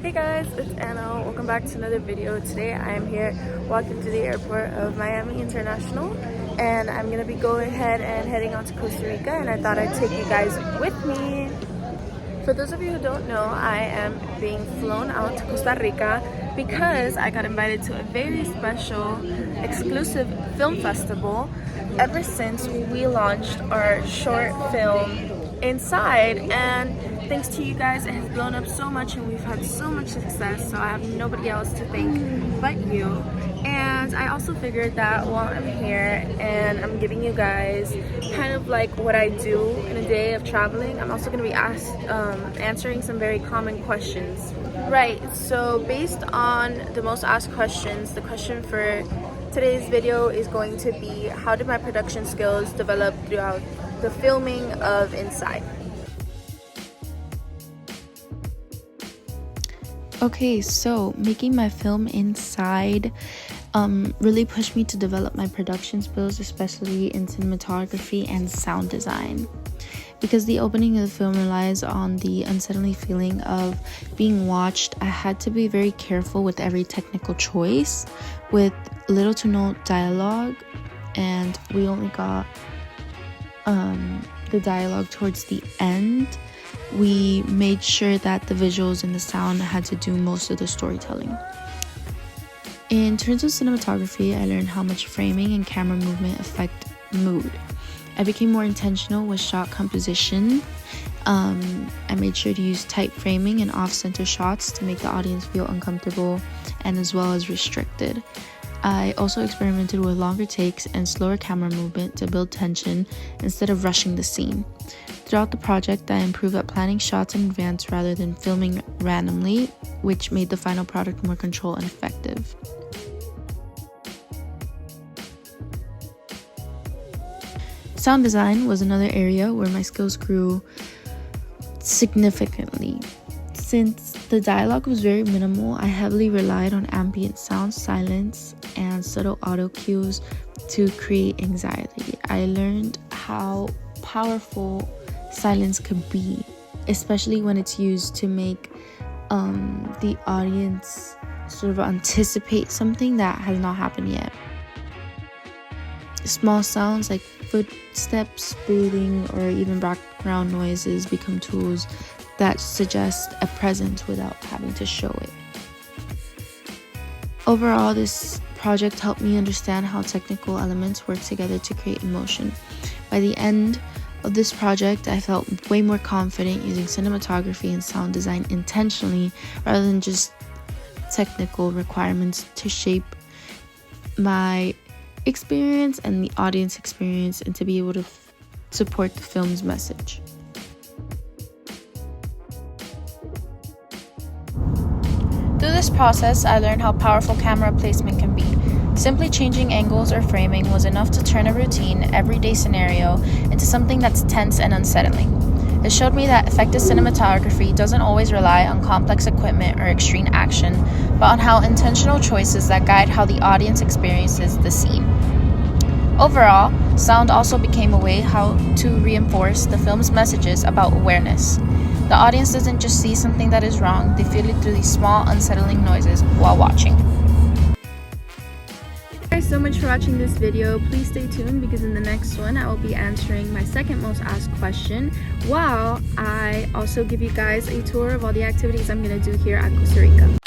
Hey guys, it's Anna. Welcome back to another video. Today I am here walking to the airport of Miami International, and I'm gonna be going ahead and heading out to Costa Rica, and I thought I'd take you guys with me. For those of you who don't know, I am being flown out to Costa Rica because I got invited to a very special exclusive film festival ever since we launched our short film Inside, and thanks to you guys it has blown up so much and we've had so much success, so I have nobody else to thank but you. And I also figured that while I'm here and I'm giving you guys kind of like what I do in a day of traveling, I'm also going to be answering some very common questions. Right, so based on the most asked questions, the question for today's video is going to be, how did my production skills develop throughout the filming of Inside? Okay, so making my film Inside really pushed me to develop my production skills, especially in cinematography and sound design. Because the opening of the film relies on the unsettling feeling of being watched, I had to be very careful with every technical choice, with little to no dialogue, and we only got the dialogue towards the end. We made sure that the visuals and the sound had to do most of the storytelling. In terms of cinematography, I learned how much framing and camera movement affect mood. I became more intentional with shot composition. I made sure to use tight framing and off-center shots to make the audience feel uncomfortable and as well as restricted. I also experimented with longer takes and slower camera movement to build tension instead of rushing the scene. Throughout the project, I improved at planning shots in advance rather than filming randomly, which made the final product more controlled and effective. Sound design was another area where my skills grew significantly. Since the dialogue was very minimal, I heavily relied on ambient sound, silence, and subtle audio cues to create anxiety. I learned how powerful silence could be, especially when it's used to make the audience sort of anticipate something that has not happened yet. Small sounds like footsteps, breathing, or even background noises become tools that suggest a presence without having to show it. Overall, this project helped me understand how technical elements work together to create emotion. By the end of this project, I felt way more confident using cinematography and sound design intentionally rather than just technical requirements to shape my experience and the audience experience and to be able to support the film's message. Through this process, I learned how powerful camera placement can be. Simply changing angles or framing was enough to turn a routine, everyday scenario into something that's tense and unsettling. It showed me that effective cinematography doesn't always rely on complex equipment or extreme action, but on how intentional choices that guide how the audience experiences the scene. Overall, sound also became a way how to reinforce the film's messages about awareness. The audience doesn't just see something that is wrong, they feel it through these small, unsettling noises while watching. Thank you guys so much for watching this video. Please stay tuned because in the next one I will be answering my second most asked question, while I also give you guys a tour of all the activities I'm going to do here at Costa Rica.